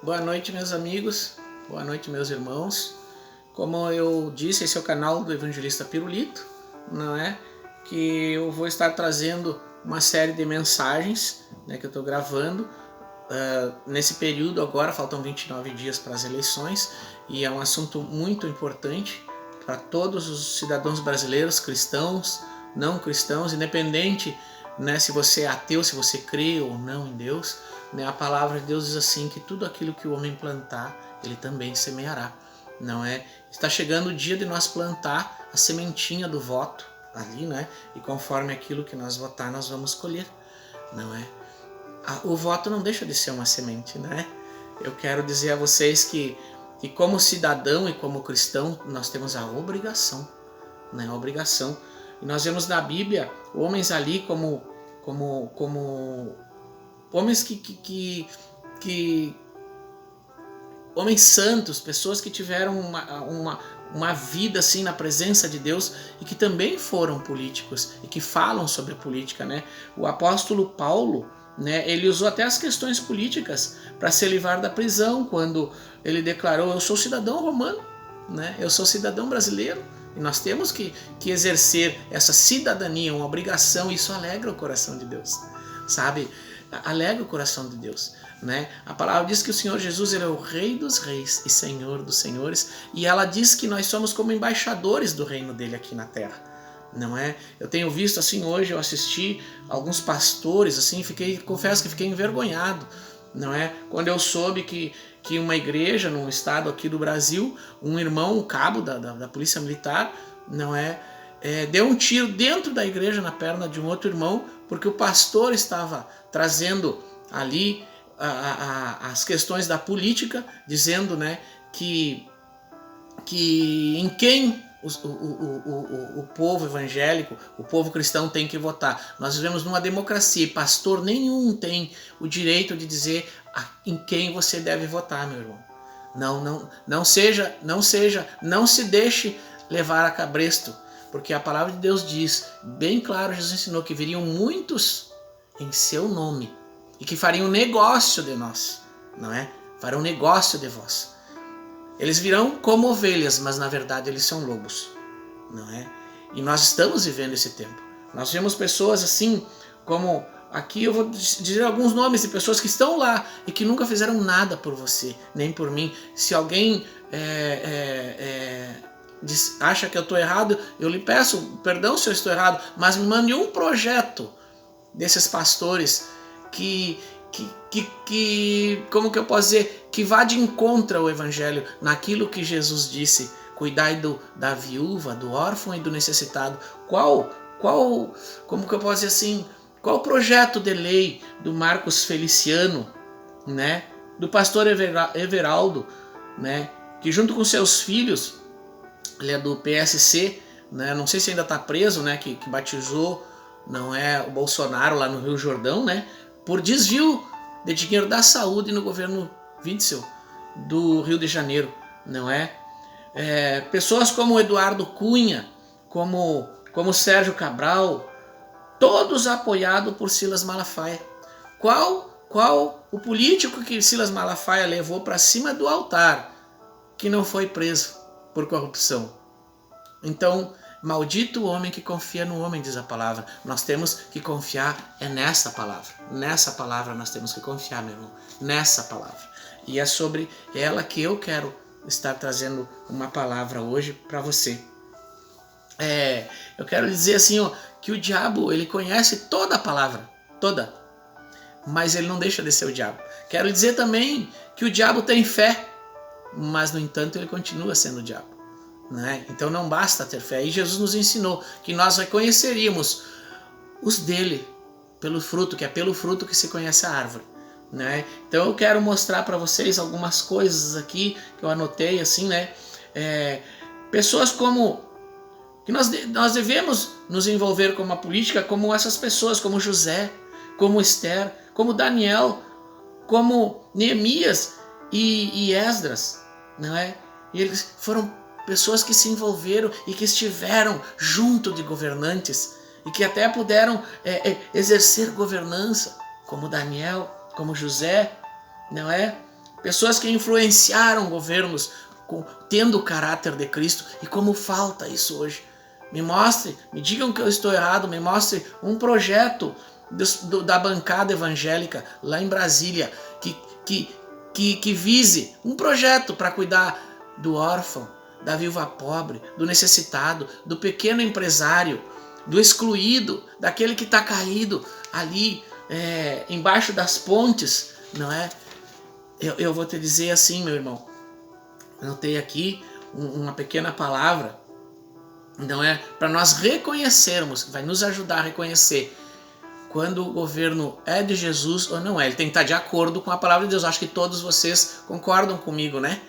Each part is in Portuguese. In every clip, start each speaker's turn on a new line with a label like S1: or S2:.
S1: Boa noite, meus amigos. Boa noite, meus irmãos. Como eu disse, esse é o canal do Evangelista Pirulito, não é? Que eu vou estar trazendo uma série de mensagens, né, que eu estou gravando nesse período agora. Faltam 29 dias para as eleições e é um assunto muito importante para todos os cidadãos brasileiros, cristãos, não cristãos, independente, né, se você é ateu, se você crê ou não em Deus, né, a palavra de Deus diz assim, que tudo aquilo que o homem plantar, ele também semeará, não é? Está chegando o dia de nós plantar a sementinha do voto ali, né? E conforme aquilo que nós votar, nós vamos colher, não é? O voto não deixa de ser uma semente, né? Eu quero dizer a vocês que como cidadão e como cristão, nós temos a obrigação, né? A obrigação. E nós vemos na Bíblia homens ali como homens que homens santos, pessoas que tiveram uma vida assim na presença de Deus e que também foram políticos e que falam sobre política, né? O apóstolo Paulo, né, ele usou até as questões políticas para se livrar da prisão, quando ele declarou: eu sou cidadão romano, né? Eu sou cidadão brasileiro, e nós temos que exercer essa cidadania, uma obrigação. E isso alegra o coração de Deus, sabe? Alegra o coração de Deus, né? A palavra diz que o Senhor Jesus, ele é o Rei dos Reis e Senhor dos Senhores, e ela diz que nós somos como embaixadores do reino dele aqui na terra, não é? Eu tenho visto assim, hoje eu assisti alguns pastores assim, confesso que fiquei envergonhado, não é? Quando eu soube que uma igreja num estado aqui do Brasil, um irmão, um cabo da polícia militar, não é? Deu um tiro dentro da igreja na perna de um outro irmão, porque o pastor estava trazendo ali as questões da política, dizendo, né, que em quem o povo evangélico, o povo cristão tem que votar. Nós vivemos numa democracia e pastor nenhum tem o direito de dizer em quem você deve votar, meu irmão. Não se deixe levar a cabresto, porque a palavra de Deus diz, bem claro, Jesus ensinou que viriam muitos em seu nome e que fariam negócio de nós, não é? Farão negócio de vós. Eles virão como ovelhas, mas na verdade eles são lobos, não é? E nós estamos vivendo esse tempo. Nós vemos pessoas assim, como aqui eu vou dizer alguns nomes de pessoas que estão lá e que nunca fizeram nada por você, nem por mim. Se alguém acha que eu estou errado, eu lhe peço perdão se eu estou errado, mas me mande um projeto desses pastores que como que eu posso dizer, que vá de encontro ao evangelho, naquilo que Jesus disse: cuidai da viúva, do órfão e do necessitado. Como que eu posso dizer assim, qual o projeto de lei do Marcos Feliciano, né, do pastor Everaldo, né, que junto com seus filhos, ele é do PSC, né, não sei se ainda está preso, né, que batizou, não é, o Bolsonaro lá no Rio Jordão, né, por desvio de dinheiro da saúde no governo Witzel do Rio de Janeiro, não é? Pessoas como Eduardo Cunha, como Sérgio Cabral, todos apoiados por Silas Malafaia. Qual o político que Silas Malafaia levou para cima do altar que não foi preso por corrupção? Então, maldito o homem que confia no homem, diz a palavra. Nós temos que confiar nessa palavra. Nessa palavra nós temos que confiar, meu irmão. Nessa palavra. E é sobre ela que eu quero estar trazendo uma palavra hoje para você. Eu quero dizer assim, ó, que o diabo, ele conhece toda a palavra. Toda. Mas ele não deixa de ser o diabo. Quero dizer também que o diabo tem fé. Mas, no entanto, ele continua sendo o diabo. Né? Então não basta ter fé. E Jesus nos ensinou que nós reconheceríamos os dele pelo fruto, que é pelo fruto que se conhece a árvore, né? Então eu quero mostrar para vocês algumas coisas aqui que eu anotei assim, né? Pessoas como que nós devemos nos envolver com a política, como essas pessoas, como José, como Esther, como Daniel, como Neemias e Esdras, não é? E eles foram pessoas que se envolveram e que estiveram junto de governantes e que até puderam exercer governança, como Daniel, como José, não é? pessoas que influenciaram governos tendo o caráter de Cristo, e como falta isso hoje. Me mostre, me digam que eu estou errado, me mostre um projeto da bancada evangélica lá em Brasília que vise um projeto para cuidar do órfão, da viúva pobre, do necessitado, do pequeno empresário, do excluído, daquele que está caído ali embaixo das pontes, não é? Eu vou te dizer assim, meu irmão, anotei aqui uma pequena palavra, não é? Para nós reconhecermos, vai nos ajudar a reconhecer quando o governo é de Jesus ou não é. Ele tem que estar de acordo com a palavra de Deus. Acho que todos vocês concordam comigo, né?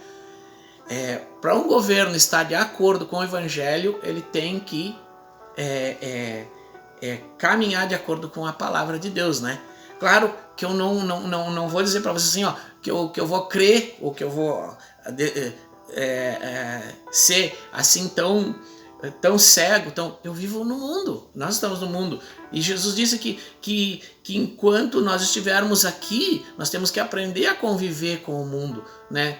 S1: Para um governo estar de acordo com o evangelho, ele tem que caminhar de acordo com a palavra de Deus, né? Claro que eu não vou dizer para vocês assim, ó, que eu vou crer ou que eu vou ser assim tão cego. Eu vivo no mundo, nós estamos no mundo, e Jesus disse que enquanto nós estivermos aqui, nós temos que aprender a conviver com o mundo, né?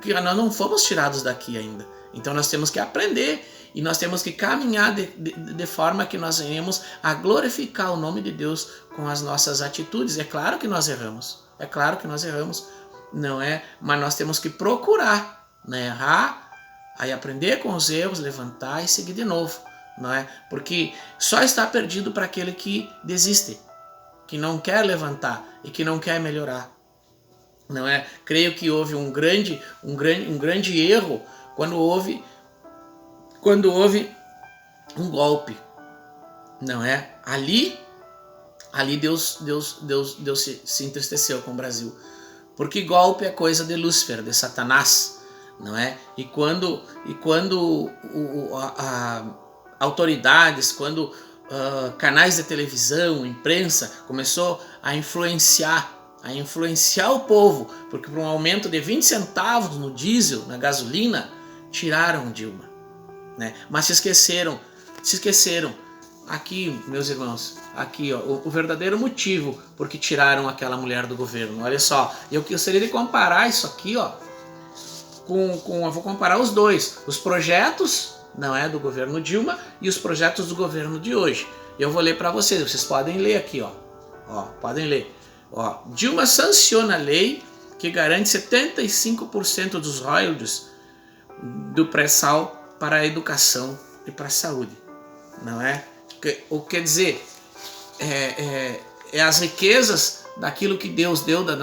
S1: Que nós não fomos tirados daqui ainda, então nós temos que aprender e nós temos que caminhar de forma que nós venhamos a glorificar o nome de Deus com as nossas atitudes. É claro que nós erramos, não é? Mas nós temos que procurar, né? Errar, aí aprender com os erros, levantar e seguir de novo, não é? Porque só está perdido para aquele que desiste, que não quer levantar e que não quer melhorar, não é? Creio que houve um grande erro quando houve um golpe, não é? Ali Deus se entristeceu com o Brasil, porque golpe é coisa de Lúcifer, de Satanás, não é? E quando autoridades, quando canais de televisão, imprensa começou a influenciar o povo, porque por um aumento de 20 centavos no diesel, na gasolina, tiraram Dilma, né? Mas se esqueceram aqui, meus irmãos, aqui, ó, o verdadeiro motivo por que tiraram aquela mulher do governo. Olha só, eu gostaria de comparar isso aqui, ó, eu vou comparar os dois, os projetos, não é, do governo Dilma e os projetos do governo de hoje. Eu vou ler para vocês podem ler aqui, ó, podem ler. Ó, Dilma sanciona a lei que garante 75% dos royalties do pré-sal para a educação e para a saúde, não é? O que quer dizer, as riquezas daquilo que Deus deu da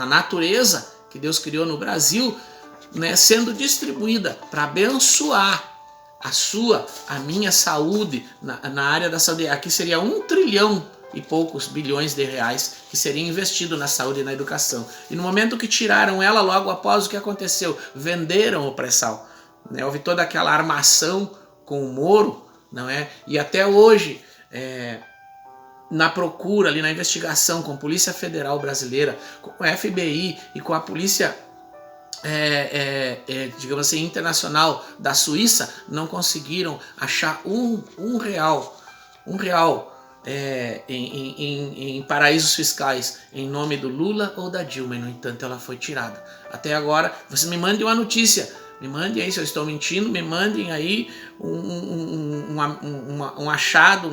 S1: natureza que Deus criou no Brasil, né, sendo distribuída para abençoar a minha saúde na área da saúde. Aqui seria 1 trilhão e poucos bilhões de reais que seria investido na saúde e na educação. E no momento que tiraram ela, logo após, o que aconteceu? Venderam o pré-sal, né? Houve toda aquela armação com o Moro, não é? E até hoje, na procura, ali na investigação com a Polícia Federal Brasileira, com a FBI e com a Polícia digamos assim, internacional da Suíça, não conseguiram achar um real em paraísos fiscais em nome do Lula ou da Dilma, e no entanto ela foi tirada. Até agora, você me mande uma notícia, me mandem aí se eu estou mentindo, me mandem aí um achado,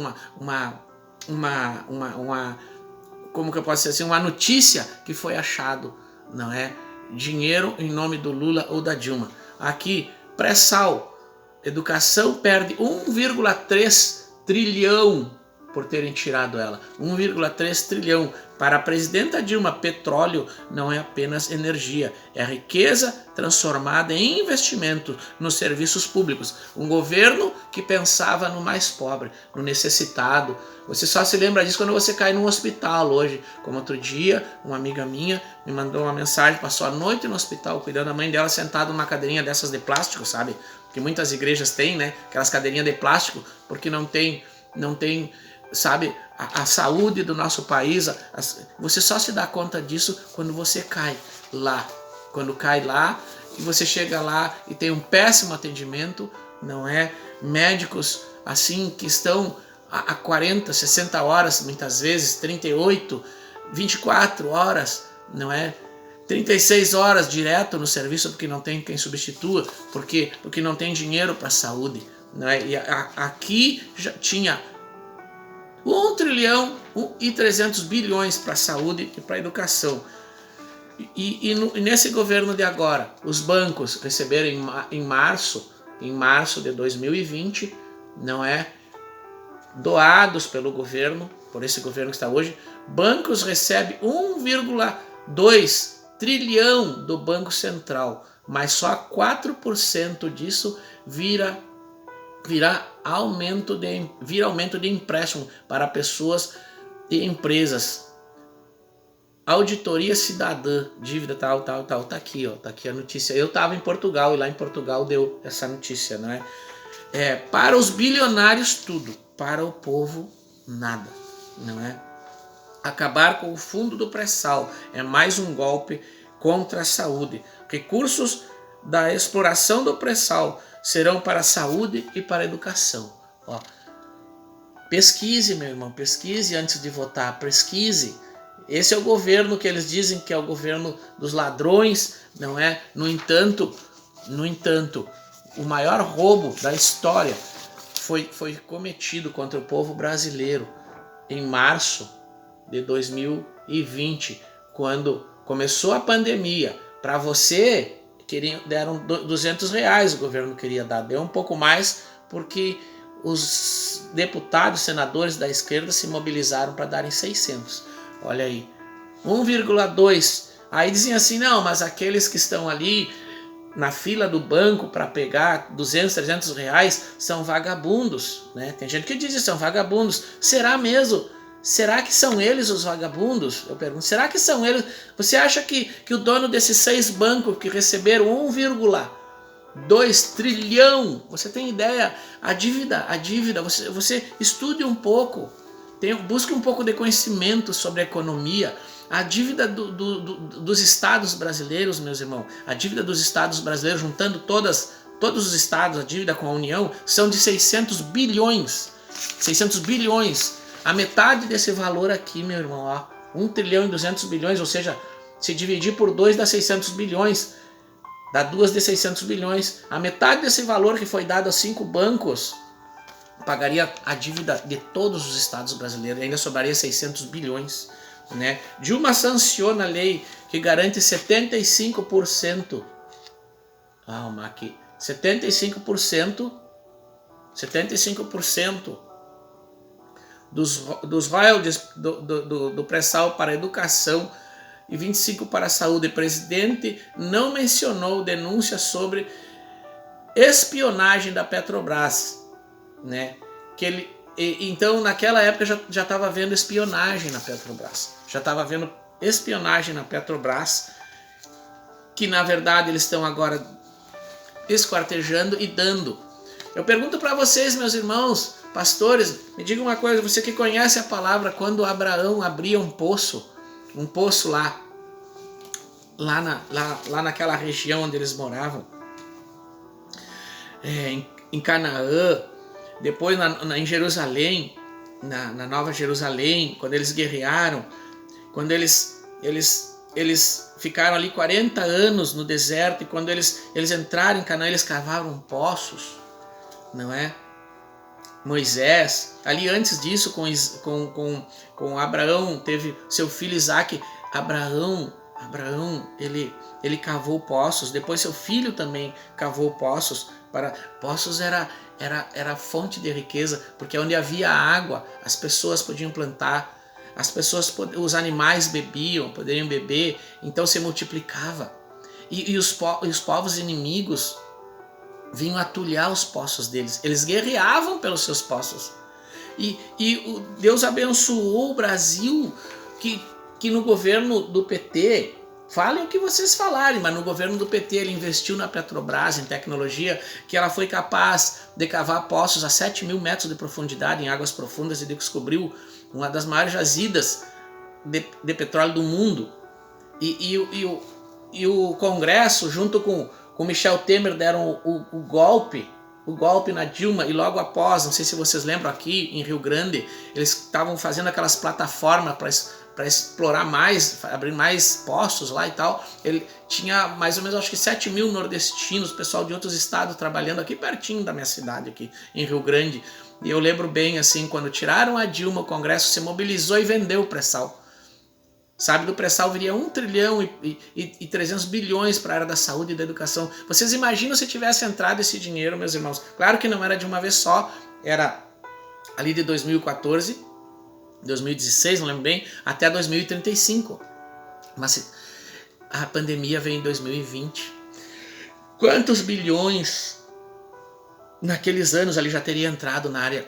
S1: como que eu posso dizer assim, uma notícia que foi achado, não é? Dinheiro em nome do Lula ou da Dilma. Aqui, pré-sal, educação perde 1,3 trilhão por terem tirado ela. 1,3 trilhão. Para a presidenta Dilma, petróleo não é apenas energia, é riqueza transformada em investimento nos serviços públicos. Um governo que pensava no mais pobre, no necessitado. Você só se lembra disso quando você cai num hospital hoje. Como outro dia, uma amiga minha me mandou uma mensagem, passou a noite no hospital cuidando da mãe dela, sentada numa cadeirinha dessas de plástico, sabe? Que muitas igrejas têm, né? Aquelas cadeirinhas de plástico, porque não tem, sabe, a saúde do nosso país. Você só se dá conta disso quando você cai lá. Quando cai lá e você chega lá e tem um péssimo atendimento, não é? Médicos assim que estão a 40, 60 horas, muitas vezes 38, 24 horas, não é? 36 horas direto no serviço porque não tem quem substitua, porque não tem dinheiro para a saúde, né? E aqui já tinha 1 trilhão e 300 bilhões para a saúde e para a educação. E nesse governo de agora, os bancos receberam em março de 2020, não é? Doados pelo governo, por esse governo que está hoje, bancos recebem 1,2 trilhão do Banco Central, mas só 4% disso vira aumento de empréstimo para pessoas e empresas. Auditoria cidadã, dívida tal, tá aqui, ó, tá aqui a notícia. Eu estava em Portugal e lá em Portugal deu essa notícia, não é? Para os bilionários tudo, para o povo nada, não é? Acabar com o fundo do pré-sal é mais um golpe contra a saúde. Recursos da exploração do pré-sal serão para a saúde e para a educação. Ó, pesquise, meu irmão, pesquise antes de votar, pesquise. Esse é o governo que eles dizem que é o governo dos ladrões, não é? No entanto, o maior roubo da história foi cometido contra o povo brasileiro em março de 2020, quando começou a pandemia. Para você, deram R$200, o governo queria dar, deu um pouco mais, porque os deputados, senadores da esquerda se mobilizaram para darem 600. Olha aí, 1,2. Aí dizem assim, não, mas aqueles que estão ali na fila do banco para pegar 200, 300 reais são vagabundos, né? Tem gente que diz que são vagabundos. Será mesmo? Será que são eles os vagabundos? Eu pergunto, será que são eles? Você acha que o dono desses 6 bancos que receberam 1,2 trilhão, você tem ideia? A dívida, você estude um pouco, busque um pouco de conhecimento sobre a economia. A dívida dos estados brasileiros, meus irmãos, a dívida dos estados brasileiros, juntando todos os estados, a dívida com a União, são de 600 bilhões. 600 bilhões. A metade desse valor aqui, meu irmão, ó, 1 trilhão e 200 bilhões, ou seja, se dividir por 2 dá 600 bilhões, dá 2 de 600 bilhões. A metade desse valor que foi dado a 5 bancos pagaria a dívida de todos os estados brasileiros, e ainda sobraria 600 bilhões. Né? Dilma sanciona a lei que garante 75%. Aqui, 75% dos royalties do pré-sal para a educação e 25% para a saúde. O presidente não mencionou denúncia sobre espionagem da Petrobras, né? Então, naquela época já estava havendo espionagem na Petrobras. Que na verdade eles estão agora esquartejando e dando. Eu pergunto para vocês, meus irmãos, pastores, me diga uma coisa, você que conhece a palavra, quando Abraão abria um poço lá naquela região onde eles moravam, em Canaã, depois em Jerusalém, na Nova Jerusalém, quando eles guerrearam, quando eles ficaram ali 40 anos no deserto, e quando eles entraram em Canaã, eles cavaram poços, não é? Moisés, ali antes disso, com Abraão, teve seu filho Isaque. Abraão, ele cavou poços, depois seu filho também cavou poços. Poços era fonte de riqueza, porque onde havia água, as pessoas podiam plantar, os animais poderiam beber, então se multiplicava. E os povos inimigos vinham atulhar os poços deles, eles guerreavam pelos seus poços. E Deus abençoou o Brasil, que no governo do PT, falem o que vocês falarem, mas no governo do PT ele investiu na Petrobras, em tecnologia, que ela foi capaz de cavar poços a 7.000 metros de profundidade em águas profundas e descobriu uma das maiores jazidas de petróleo do mundo. E o Congresso, junto com Michel Temer, deram o golpe na Dilma, e logo após, não sei se vocês lembram, aqui em Rio Grande, eles estavam fazendo aquelas plataformas para explorar mais, abrir mais postos lá e tal. Ele tinha mais ou menos, acho que 7 mil nordestinos, pessoal de outros estados trabalhando aqui pertinho da minha cidade, aqui em Rio Grande. E eu lembro bem, assim, quando tiraram a Dilma, o Congresso se mobilizou e vendeu o pré-sal. Sabe, do pré-sal viria 1 trilhão e 300 bilhões para a área da saúde e da educação. Vocês imaginam se tivesse entrado esse dinheiro, meus irmãos? Claro que não era de uma vez só, era ali de 2014, 2016, não lembro bem, até 2035. Mas a pandemia veio em 2020. Quantos bilhões naqueles anos ali já teria entrado na área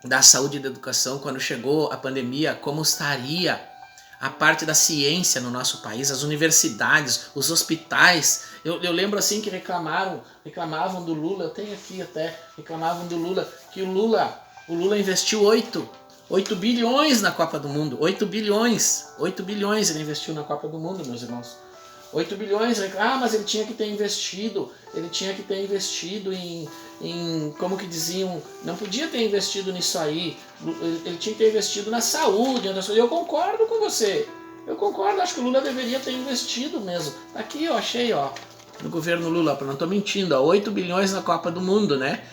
S1: da saúde e da educação quando chegou a pandemia? Como estaria a parte da ciência no nosso país, as universidades, os hospitais? Eu lembro assim que reclamavam do Lula, eu tenho aqui até, reclamavam do Lula, que o Lula investiu 8 bilhões na Copa do Mundo, 8 bilhões ele investiu na Copa do Mundo, meus irmãos. 8 bilhões, mas ele tinha que ter investido em, como que diziam, não podia ter investido nisso aí, ele tinha que ter investido na saúde. Eu concordo com você, acho que o Lula deveria ter investido mesmo. Aqui eu achei, no governo Lula, não estou mentindo, 8 bilhões na Copa do Mundo, né?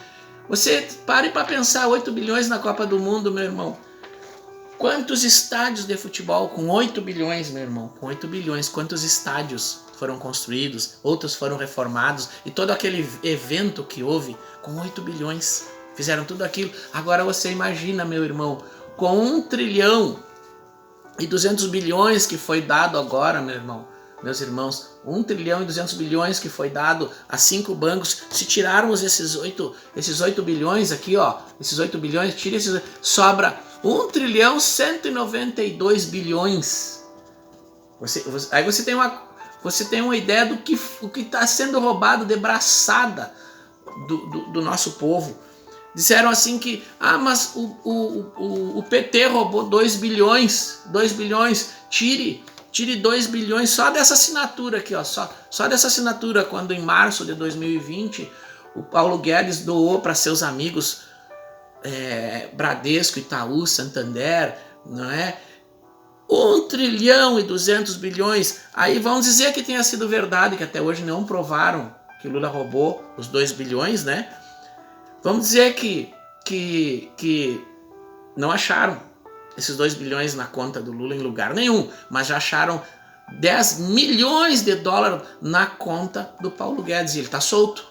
S1: Você pare para pensar, 8 bilhões na Copa do Mundo, meu irmão. Quantos estádios de futebol com 8 bilhões, meu irmão? Com 8 bilhões, quantos estádios foram construídos, outros foram reformados, e todo aquele evento que houve, com 8 bilhões, fizeram tudo aquilo. Agora você imagina, meu irmão, com 1 trilhão e 200 bilhões que foi dado agora, meu irmão, meus irmãos, 1 trilhão e 200 bilhões que foi dado a 5 bancos. Se tirarmos esses 8 bilhões aqui, esses 8 bilhões, tira esses, sobra 1 trilhão 192 bilhões. Aí você tem uma ideia do que está sendo roubado de braçada do nosso povo. Disseram assim que, mas o PT roubou 2 bilhões, tire 2 bilhões só dessa assinatura aqui, só dessa assinatura, quando em março de 2020 o Paulo Guedes doou para seus amigos Bradesco, Itaú, Santander, não é? 1 trilhão e 200 bilhões. Aí vamos dizer que tenha sido verdade, que até hoje não provaram que o Lula roubou os 2 bilhões, né? Vamos dizer que não acharam esses 2 bilhões na conta do Lula em lugar nenhum, mas já acharam 10 milhões de dólares na conta do Paulo Guedes, e ele está solto.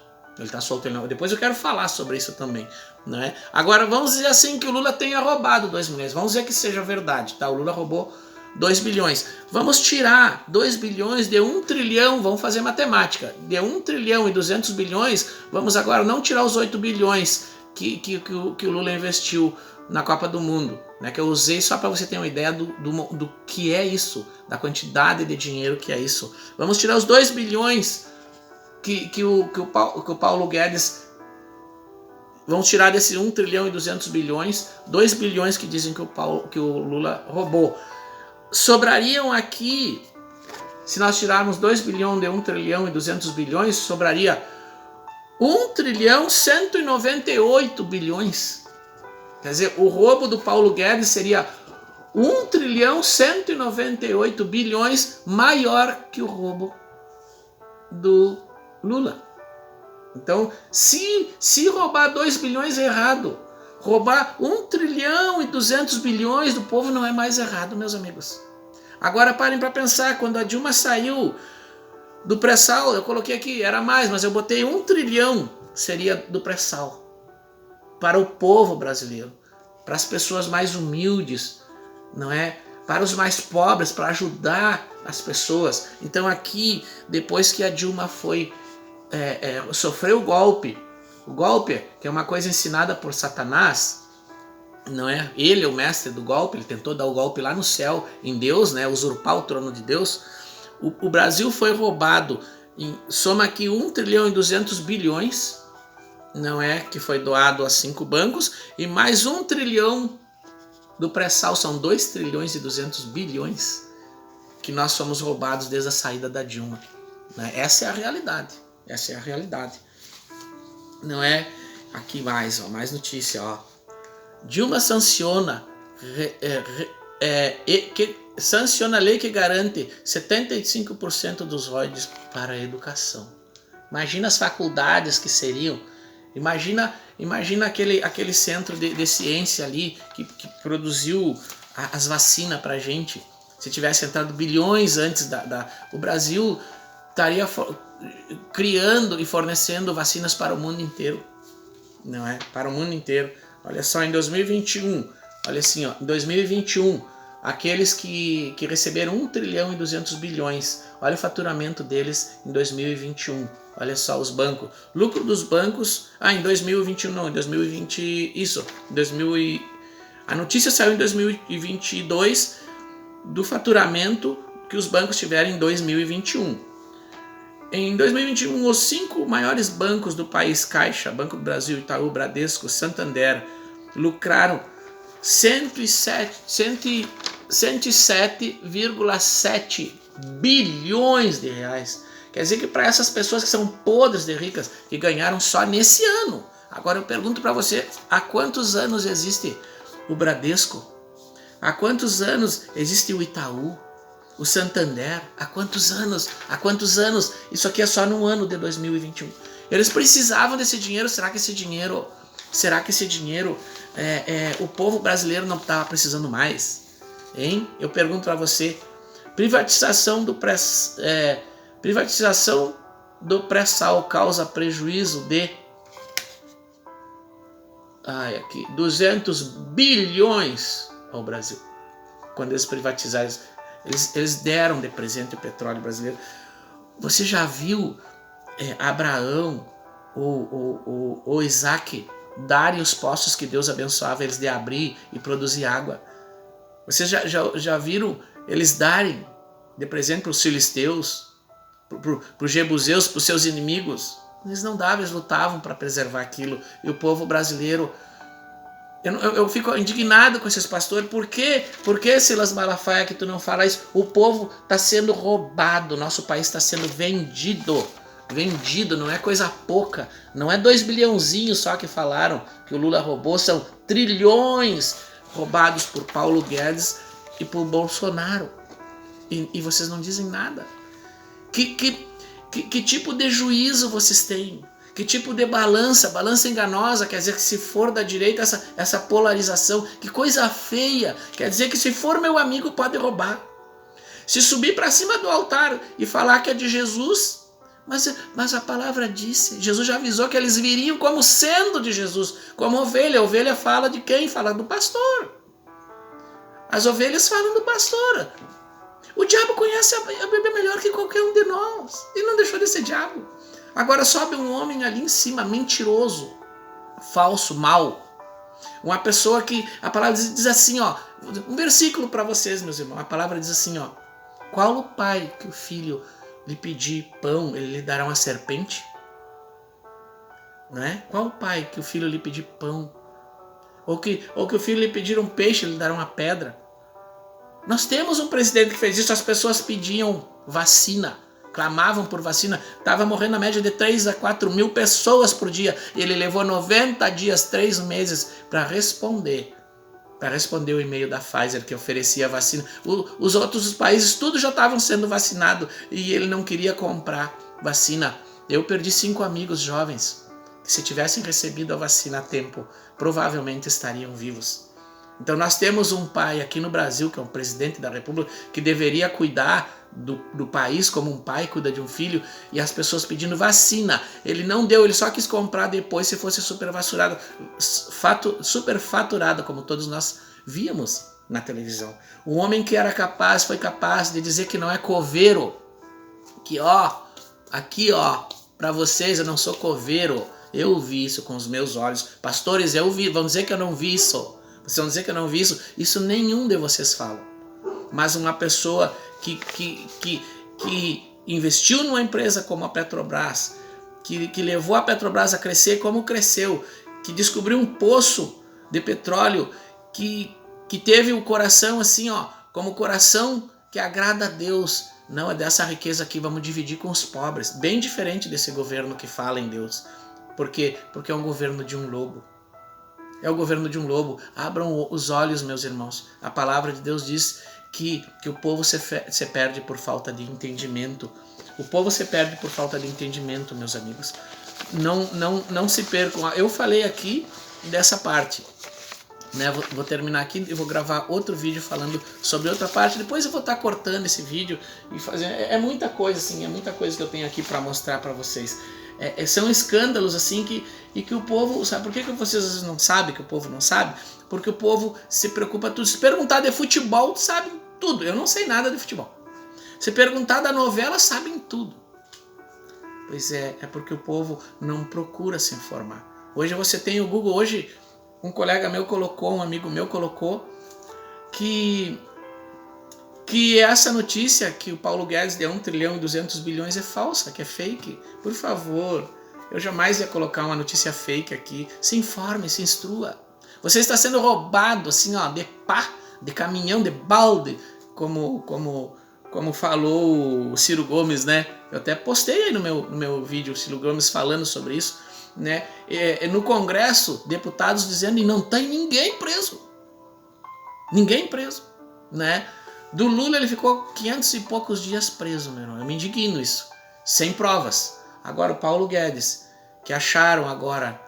S1: Depois eu quero falar sobre isso também, não é? Agora vamos dizer assim que o Lula tenha roubado 2 milhões, vamos dizer que seja verdade, tá? O Lula roubou 2 bilhões. Vamos tirar 2 bilhões de 1 trilhão, vamos fazer matemática, de 1 trilhão e 200 bilhões, vamos agora não tirar os 8 bilhões que o Lula investiu na Copa do Mundo, né? Que eu usei só para você ter uma ideia do que é isso, da quantidade de dinheiro que é isso. Vamos tirar os 2 bilhões que o Paulo Guedes, vamos tirar desse 1 trilhão e 200 bilhões, 2 bilhões que dizem que o Lula roubou. Sobrariam aqui, se nós tirarmos 2 bilhões de 1 trilhão e 200 bilhões, sobraria 1 trilhão 198 bilhões. Quer dizer, o roubo do Paulo Guedes seria 1 trilhão 198 bilhões maior que o roubo do Lula. Então, se roubar 2 bilhões é errado, roubar 1 trilhão e 200 bilhões do povo não é mais errado, meus amigos. Agora parem para pensar, quando a Dilma saiu do pré-sal, eu coloquei aqui, era mais, mas eu botei 1 trilhão, seria do pré-sal, para o povo brasileiro, para as pessoas mais humildes, não é? Para os mais pobres, para ajudar as pessoas. Então aqui, depois que a Dilma sofreu o golpe que é uma coisa ensinada por Satanás, não é? Ele é o mestre do golpe, ele tentou dar o golpe lá no céu, em Deus, né? Usurpar o trono de Deus. O Brasil foi roubado, soma aqui 1 trilhão e 200 bilhões, não é? Que foi doado a 5 bancos, e mais 1 trilhão do pré-sal, são 2 trilhões e 200 bilhões que nós fomos roubados desde a saída da Dilma, né? Essa é a realidade, não é? Aqui mais notícia, Dilma sanciona sanciona a lei que garante 75% dos royalties para a educação. Imagina as faculdades que seriam. Imagina aquele centro de ciência ali que produziu as vacinas para a gente. Se tivesse entrado bilhões antes o Brasil estaria criando e fornecendo vacinas para o mundo inteiro. Não é? Para o mundo inteiro. Olha só, em 2021, olha assim, ó, em 2021, aqueles que receberam 1 trilhão e 200 bilhões, olha o faturamento deles em 2021. Olha só os bancos. Lucro dos bancos, em 2021 não, em 2020, isso, a notícia saiu em 2022 do faturamento que os bancos tiveram em 2021. Em 2021, os 5 maiores bancos do país, Caixa, Banco do Brasil, Itaú, Bradesco, Santander, lucraram 107,7 bilhões de reais. Quer dizer que para essas pessoas que são podres de ricas, que ganharam só nesse ano. Agora eu pergunto para você, há quantos anos existe o Bradesco? Há quantos anos existe o Itaú? O Santander? Há quantos anos? Há quantos anos? Isso aqui é só no ano de 2021. Eles precisavam desse dinheiro. Será que esse dinheiro o povo brasileiro não estava precisando mais? Hein? Eu pergunto para você, privatização do pré-sal causa prejuízo de 200 bilhões ao Brasil. Quando eles privatizaram, eles deram de presente o petróleo brasileiro. Você já viu Abraão ou Isaac darem os poços que Deus abençoava eles de abrir e produzir água? Vocês já viram eles darem de presente para os filisteus, para os jebuseus, para os seus inimigos? Eles não davam, eles lutavam para preservar aquilo. E o povo brasileiro, eu fico indignado com esses pastores. Por que, Silas Malafaia, que tu não fala isso? O povo está sendo roubado, nosso país está sendo vendido, não é coisa pouca, não é 2 bilhãozinhos só que falaram que o Lula roubou, são trilhões roubados por Paulo Guedes e por Bolsonaro, e vocês não dizem nada. Que tipo de juízo vocês têm? Que tipo de balança enganosa, quer dizer que se for da direita essa polarização, que coisa feia, quer dizer que se for meu amigo pode roubar. Se subir para cima do altar e falar que é de Jesus, mas a palavra disse, Jesus já avisou que eles viriam como sendo de Jesus, como ovelha. A ovelha fala de quem? Fala do pastor. As ovelhas falam do pastor. O diabo conhece a Bíblia melhor que qualquer um de nós. Ele não deixou de ser diabo. Agora sobe um homem ali em cima, mentiroso, falso, mau. Uma pessoa que a palavra diz assim, ó, um versículo para vocês, meus irmãos. A palavra diz assim, ó: qual o pai que o filho lhe pedir pão, ele lhe dará uma serpente? Não é? Qual o pai que o filho lhe pedir pão? Ou que o filho lhe pedir um peixe, ele lhe dará uma pedra? Nós temos um presidente que fez isso. As pessoas pediam vacina, clamavam por vacina. Estava morrendo a média de 3 a 4 mil pessoas por dia. Ele levou 90 dias, 3 meses para responder o e-mail da Pfizer que oferecia a vacina. Os outros países tudo já estavam sendo vacinados e ele não queria comprar vacina. Eu perdi 5 amigos jovens que, se tivessem recebido a vacina a tempo, provavelmente estariam vivos. Então nós temos um pai aqui no Brasil, que é o presidente da República, que deveria cuidar do país como um pai cuida de um filho, e as pessoas pedindo vacina. Ele não deu, ele só quis comprar depois se fosse superfaturado, como todos nós víamos na televisão. Um homem que foi capaz de dizer que não é coveiro, que aqui para vocês eu não sou coveiro, eu vi isso com os meus olhos. Pastores, eu vi, vão dizer que eu não vi isso. Vocês vão dizer que eu não vi isso? Isso nenhum de vocês falam. Mas uma pessoa que investiu numa empresa como a Petrobras, que levou a Petrobras a crescer como cresceu, que descobriu um poço de petróleo, que teve o coração assim, como o coração que agrada a Deus. Não, é dessa riqueza aqui, vamos dividir com os pobres. Bem diferente desse governo que fala em Deus. Por quê? Porque é um governo de um lobo. É o governo de um lobo. Abram os olhos, meus irmãos. A palavra de Deus diz que o povo se perde por falta de entendimento. O povo se perde por falta de entendimento, meus amigos. Não se percam. Eu falei aqui dessa parte, né? Vou terminar aqui e vou gravar outro vídeo falando sobre outra parte. Depois eu vou estar cortando esse vídeo e fazendo. É muita coisa, assim, é muita coisa que eu tenho aqui para mostrar para vocês. São escândalos assim que o povo, sabe por que vocês não sabem, que o povo não sabe? Porque o povo se preocupa tudo. Se perguntar de futebol, sabem tudo. Eu não sei nada de futebol. Se perguntar da novela, sabem tudo. Pois é porque o povo não procura se informar. Hoje você tem o Google. Hoje um colega meu colocou, um amigo meu colocou que essa notícia que o Paulo Guedes deu 1 trilhão e 200 bilhões é falsa, que é fake. Por favor, eu jamais ia colocar uma notícia fake aqui. Se informe, se instrua. Você está sendo roubado assim, ó, de pá, de caminhão, de balde, como falou o Ciro Gomes, né? Eu até postei aí no meu vídeo o Ciro Gomes falando sobre isso, né? No Congresso, deputados dizendo que não tem ninguém preso. Ninguém preso, né? Do Lula ele ficou 500 e poucos dias preso, meu irmão. Eu me indigno isso. Sem provas. Agora o Paulo Guedes, que acharam agora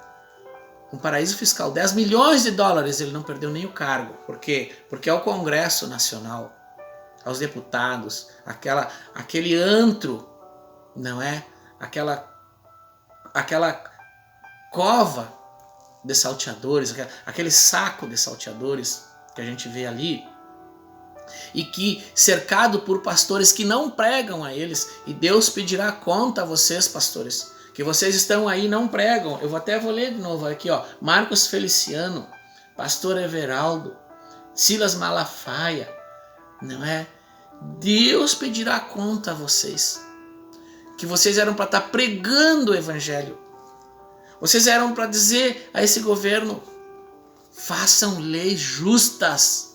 S1: um paraíso fiscal, 10 milhões de dólares, ele não perdeu nem o cargo. Por quê? Porque é o Congresso Nacional, aos deputados, aquele antro, não é? Aquela cova de salteadores, aquele saco de salteadores que a gente vê ali, e que cercado por pastores que não pregam a eles, e Deus pedirá conta a vocês, pastores, que vocês estão aí e não pregam. Eu vou ler de novo aqui, ó. Marcos Feliciano, pastor Everaldo, Silas Malafaia, não é? Deus pedirá conta a vocês, que vocês eram para estar pregando o evangelho. Vocês eram para dizer a esse governo: façam leis justas,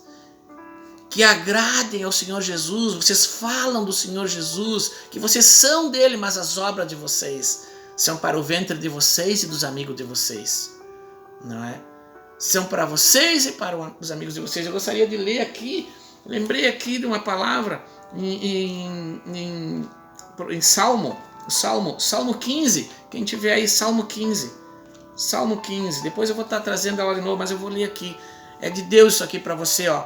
S1: que agradem ao Senhor Jesus. Vocês falam do Senhor Jesus, que vocês são dele, mas as obras de vocês são para o ventre de vocês e dos amigos de vocês, não é? São para vocês e para os amigos de vocês. Eu gostaria de ler aqui, lembrei aqui de uma palavra em Salmo 15. Quem tiver aí, Salmo 15. Depois eu vou estar trazendo ela de novo, mas eu vou ler aqui. É de Deus isso aqui para você, ó.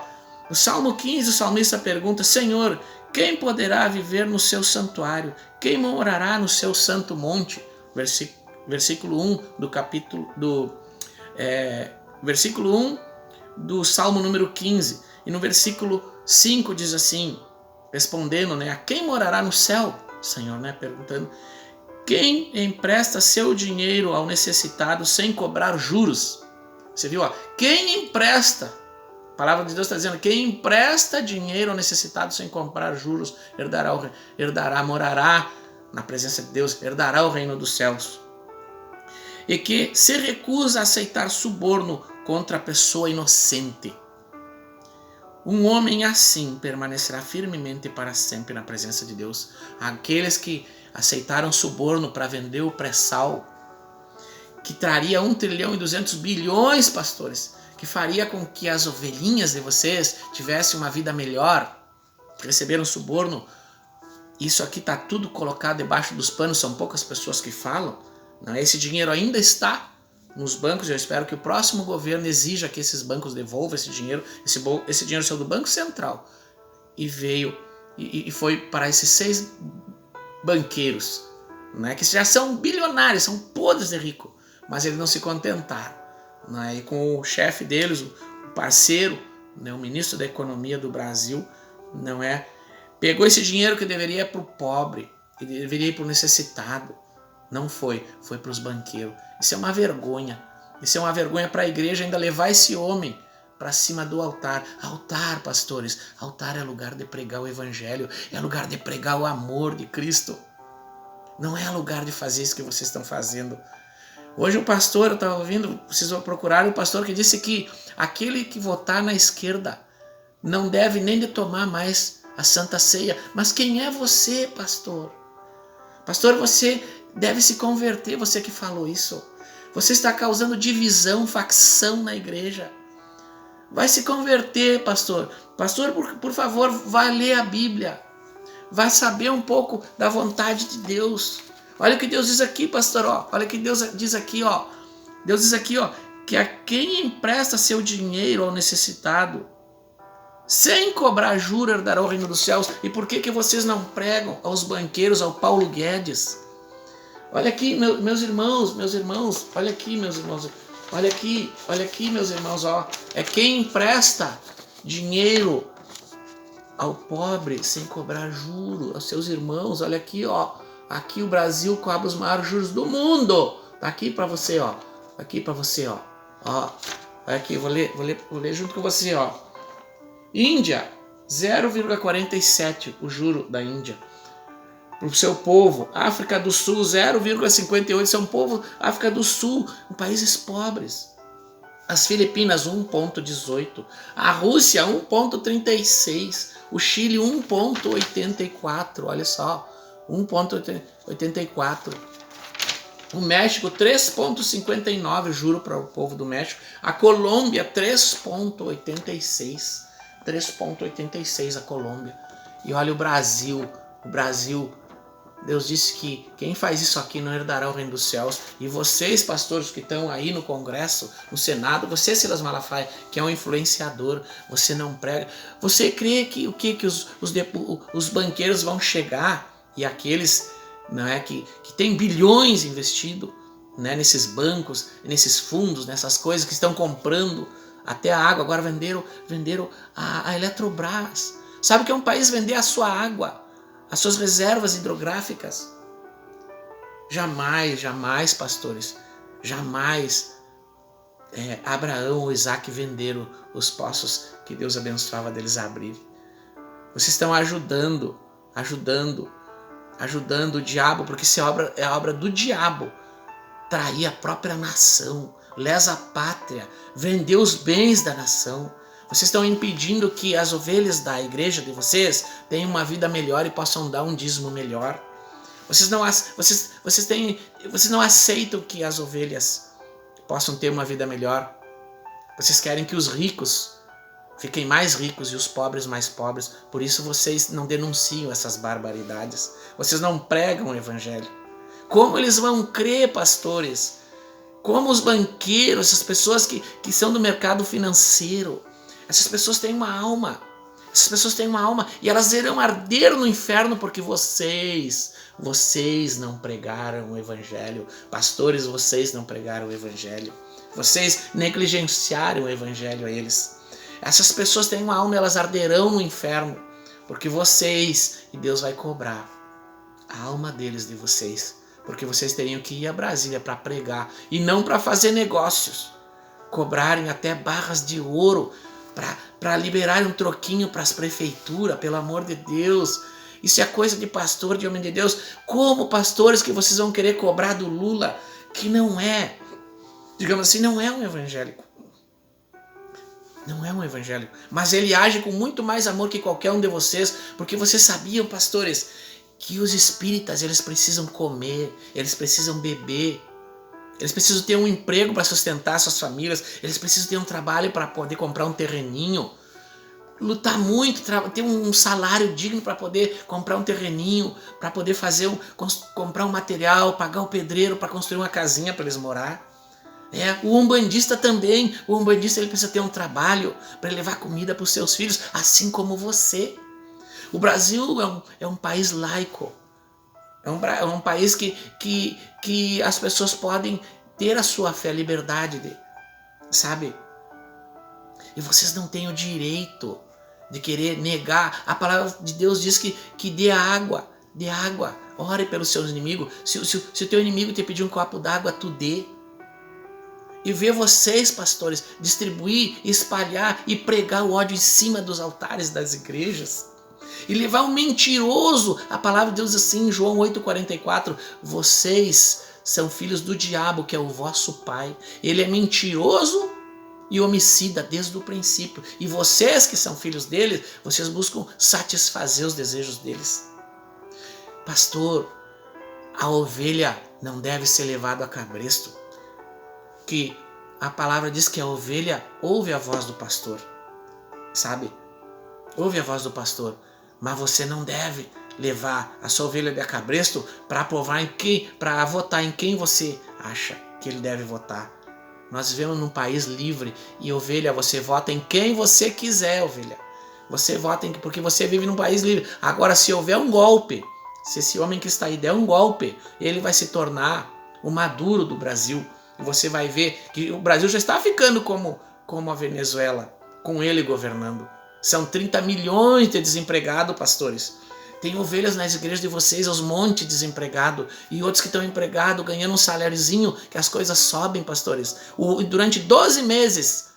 S1: No Salmo 15, o salmista pergunta: Senhor, quem poderá viver no seu santuário? Quem morará no seu santo monte? Versículo 1 versículo 1 do Salmo número 15. E no versículo 5 diz assim, respondendo, né? A quem morará no céu, Senhor, né? Perguntando. Quem empresta seu dinheiro ao necessitado sem cobrar juros? Você viu, ó? Quem empresta? A palavra de Deus está dizendo: quem empresta dinheiro ao necessitado sem cobrar juros, morará na presença de Deus, herdará o reino dos céus. E que se recusa a aceitar suborno contra a pessoa inocente. Um homem assim permanecerá firmemente para sempre na presença de Deus. Aqueles que aceitaram suborno para vender o pré-sal, que traria 1 trilhão e 200 bilhões, pastores, que faria com que as ovelhinhas de vocês tivessem uma vida melhor, receberam suborno. Isso aqui está tudo colocado debaixo dos panos, são poucas pessoas que falam. Não, esse dinheiro ainda está nos bancos. Eu espero que o próximo governo exija que esses bancos devolvam esse dinheiro. Esse dinheiro saiu do Banco Central e veio e foi para esses 6 banqueiros, né, que já são bilionários, são podres de rico, mas eles não se contentaram, né, e com o chefe deles, o parceiro, né, o ministro da Economia do Brasil, não é, pegou esse dinheiro que deveria ir para o pobre, que deveria ir para o necessitado. Não foi para os banqueiros. Isso é uma vergonha. Isso é uma vergonha para a igreja ainda levar esse homem para cima do altar. Altar, pastores, altar é lugar de pregar o evangelho, é lugar de pregar o amor de Cristo. Não é lugar de fazer isso que vocês estão fazendo. Hoje o pastor, eu estava ouvindo, vocês vão procurar o pastor que disse que aquele que votar na esquerda não deve nem de tomar mais a Santa Ceia. Mas quem é você, pastor? Pastor, você deve se converter, você que falou isso. Você está causando divisão, facção na igreja. Vai se converter, pastor. Pastor, por favor, vai ler a Bíblia. Vai saber um pouco da vontade de Deus. Olha o que Deus diz aqui, pastor. Ó. Olha o que Deus diz aqui, ó. Deus diz aqui, ó, que a quem empresta seu dinheiro ao necessitado, sem cobrar juros, herdará o reino dos céus. E por que vocês não pregam aos banqueiros, ao Paulo Guedes? Olha aqui, meus irmãos, olha aqui, meus irmãos, olha aqui, meus irmãos, ó. É quem empresta dinheiro ao pobre sem cobrar juros, aos seus irmãos. Olha aqui, ó. Aqui o Brasil cobra os maiores juros do mundo. Tá aqui para você, ó. Aqui para você, ó. Ó. Olha aqui, vou ler junto com você, ó. Índia, 0,47 o juro da Índia. Para o seu povo. África do Sul, 0,58. Isso é um povo, África do Sul, países pobres. As Filipinas, 1,18. A Rússia, 1,36. O Chile, 1,84. Olha só, 1,84. O México, 3,59, juro para o povo do México. A Colômbia, 3,86. 3,86 a Colômbia. E olha o Brasil. O Brasil, Deus disse que quem faz isso aqui não herdará o reino dos céus. E vocês, pastores que estão aí no Congresso, no Senado, você, Silas Malafaia, que é um influenciador, você não prega. Você crê que os banqueiros vão chegar e aqueles, não é, que tem bilhões investido, né, nesses bancos, nesses fundos, nessas coisas que estão comprando até a água, agora venderam a Eletrobras. Sabe o que é um país vender a sua água, as suas reservas hidrográficas? Jamais, pastores, jamais Abraão ou Isaac venderam os poços que Deus abençoava deles a abrir. Vocês estão ajudando o diabo, porque isso é a obra do diabo. Trair a própria nação, lesa a pátria, vender os bens da nação. Vocês estão impedindo que as ovelhas da igreja de vocês tenham uma vida melhor e possam dar um dízimo melhor. Vocês não aceitam que as ovelhas possam ter uma vida melhor. Vocês querem que os ricos fiquem mais ricos e os pobres mais pobres. Por isso vocês não denunciam essas barbaridades. Vocês não pregam o evangelho. Como eles vão crer, pastores? Como os banqueiros, essas pessoas que são do mercado financeiro, essas pessoas têm uma alma. Essas pessoas têm uma alma e elas irão arder no inferno porque vocês não pregaram o evangelho. Pastores, vocês não pregaram o evangelho. Vocês negligenciaram o evangelho a eles. Essas pessoas têm uma alma e elas arderão no inferno porque vocês, e Deus vai cobrar a alma deles de vocês. Porque vocês teriam que ir a Brasília para pregar e não para fazer negócios. Cobrarem até barras de ouro para liberarem um troquinho para as prefeituras, pelo amor de Deus. Isso é coisa de pastor, de homem de Deus. Como pastores que vocês vão querer cobrar do Lula, que não é, digamos assim, não é um evangélico. Não é um evangélico. Mas ele age com muito mais amor que qualquer um de vocês, porque vocês sabiam, pastores, que os espíritas, eles precisam comer, eles precisam beber, eles precisam ter um emprego para sustentar suas famílias, eles precisam ter um trabalho para poder comprar um terreninho, lutar muito, ter um salário digno para poder comprar um terreninho, para poder comprar um material, pagar o pedreiro para construir uma casinha para eles morar. O umbandista também, ele precisa ter um trabalho para levar comida para os seus filhos, assim como você. O Brasil é um país laico, é um país que as pessoas podem ter a sua fé, a liberdade, sabe? E vocês não têm o direito de querer negar. A palavra de Deus diz que dê água, ore pelos seus inimigos. Se o teu inimigo te pedir um copo d'água, tu dê. E ver vocês, pastores, distribuir, espalhar e pregar o ódio em cima dos altares das igrejas. E levar um mentiroso, a palavra de Deus diz assim em João 8,44, vocês são filhos do diabo, que é o vosso pai. Ele é mentiroso e homicida desde o princípio. E vocês que são filhos dele, vocês buscam satisfazer os desejos deles. Pastor, a ovelha não deve ser levada a cabresto. que a palavra diz que a ovelha ouve a voz do pastor, sabe? Ouve a voz do pastor, mas você não deve levar a sua ovelha de cabresto para votar em quem você acha que ele deve votar. Nós vivemos num país livre e, ovelha, você vota em quem você quiser, ovelha. Você vota porque você vive num país livre. Agora, se houver um golpe, se esse homem que está aí der um golpe, ele vai se tornar o Maduro do Brasil. E você vai ver que o Brasil já está ficando como a Venezuela, com ele governando. São 30 milhões de desempregados, pastores. Tem ovelhas nas igrejas de vocês, aos montes de desempregado, e outros que estão empregados, ganhando um saláriozinho, que as coisas sobem, pastores. Durante 12 meses.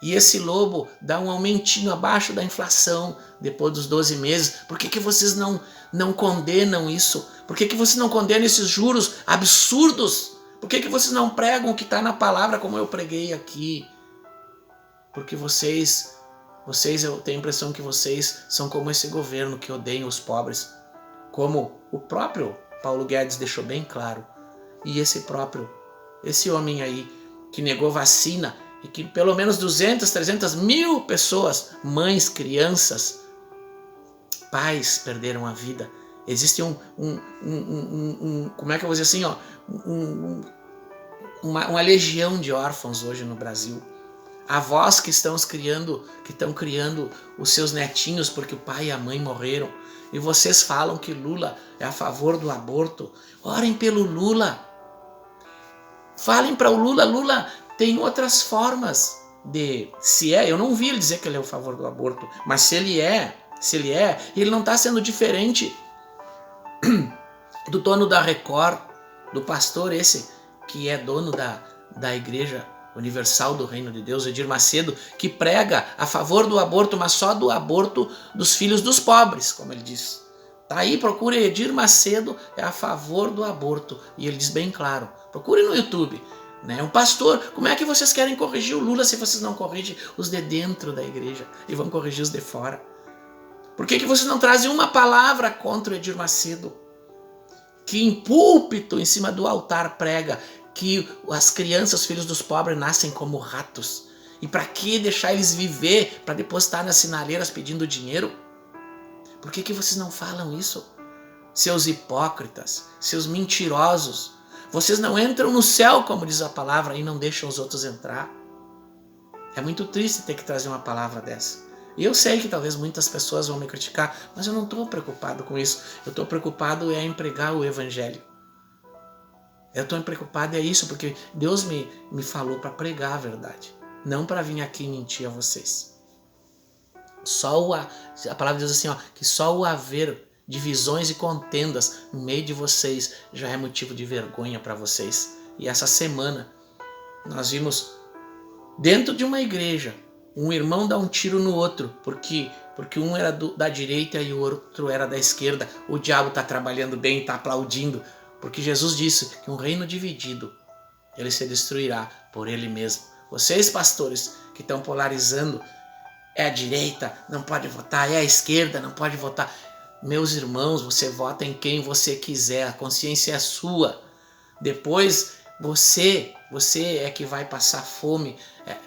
S1: E esse lobo dá um aumentinho abaixo da inflação depois dos 12 meses. Por que vocês não condenam isso? Por que vocês não condenam esses juros absurdos? Por que vocês não pregam o que está na palavra como eu preguei aqui? Porque vocês, eu tenho a impressão que vocês são como esse governo que odeia os pobres. Como o próprio Paulo Guedes deixou bem claro. E esse homem aí que negou vacina e que pelo menos 200, 300 mil pessoas, mães, crianças, pais perderam a vida. Existe como é que eu vou dizer assim, ó, uma legião de órfãos hoje no Brasil. Avós que estão criando os seus netinhos porque o pai e a mãe morreram. E vocês falam que Lula é a favor do aborto. Orem pelo Lula. Falem para o Lula. Lula tem outras formas de... eu não vi ele dizer que ele é a favor do aborto. Mas se ele é, ele não está sendo diferente do dono da Record, do pastor esse, que é dono da Igreja Universal do Reino de Deus, Edir Macedo, que prega a favor do aborto, mas só do aborto dos filhos dos pobres, como ele diz. Tá aí, procure Edir Macedo, é a favor do aborto. E ele diz bem claro, procure no YouTube. Né? Um pastor, como é que vocês querem corrigir o Lula se vocês não corrigem os de dentro da igreja e vão corrigir os de fora? Por que vocês não trazem uma palavra contra o Edir Macedo? Que em púlpito, em cima do altar, prega que as crianças, os filhos dos pobres, nascem como ratos. E para que deixar eles viver para depois estar nas sinaleiras pedindo dinheiro? Por que vocês não falam isso? Seus hipócritas, seus mentirosos. Vocês não entram no céu, como diz a palavra, e não deixam os outros entrar. É muito triste ter que trazer uma palavra dessa. E eu sei que talvez muitas pessoas vão me criticar, mas eu não estou preocupado com isso. Eu estou preocupado em pregar o evangelho. Eu estou preocupado isso porque Deus me falou para pregar a verdade, não para vir aqui mentir a vocês. A palavra diz assim, ó, que só o haver divisões e contendas no meio de vocês já é motivo de vergonha para vocês. E essa semana nós vimos dentro de uma igreja um irmão dar um tiro no outro porque um era da direita e o outro era da esquerda. O diabo está trabalhando bem, está aplaudindo, porque Jesus disse que um reino dividido ele se destruirá por ele mesmo. Vocês, pastores, que estão polarizando, é a direita, não pode votar, é a esquerda, não pode votar. Meus irmãos, você vota em quem você quiser, a consciência é sua. Depois você é que vai passar fome,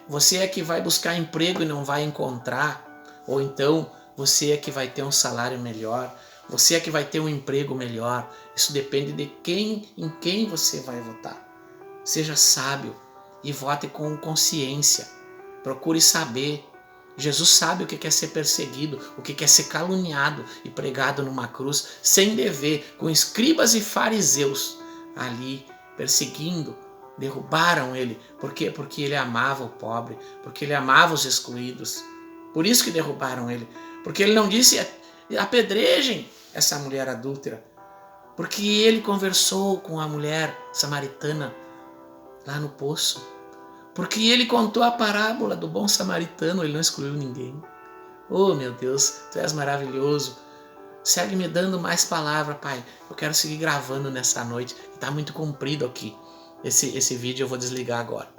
S1: você é que vai buscar emprego e não vai encontrar, ou então você é que vai ter um salário melhor, você é que vai ter um emprego melhor. Isso depende de em quem você vai votar. Seja sábio e vote com consciência. Procure saber. Jesus sabe o que é ser perseguido, o que é ser caluniado e pregado numa cruz, sem dever, com escribas e fariseus ali perseguindo, derrubaram ele. Por quê? Porque ele amava o pobre, porque ele amava os excluídos. Por isso que derrubaram ele. Porque ele não disse apedrejem essa mulher adúltera, porque ele conversou com a mulher samaritana lá no poço. Porque ele contou a parábola do bom samaritano, ele não excluiu ninguém. Oh, meu Deus, tu és maravilhoso. Segue me dando mais palavra, Pai. Eu quero seguir gravando nessa noite. Está muito comprido aqui esse vídeo, eu vou desligar agora.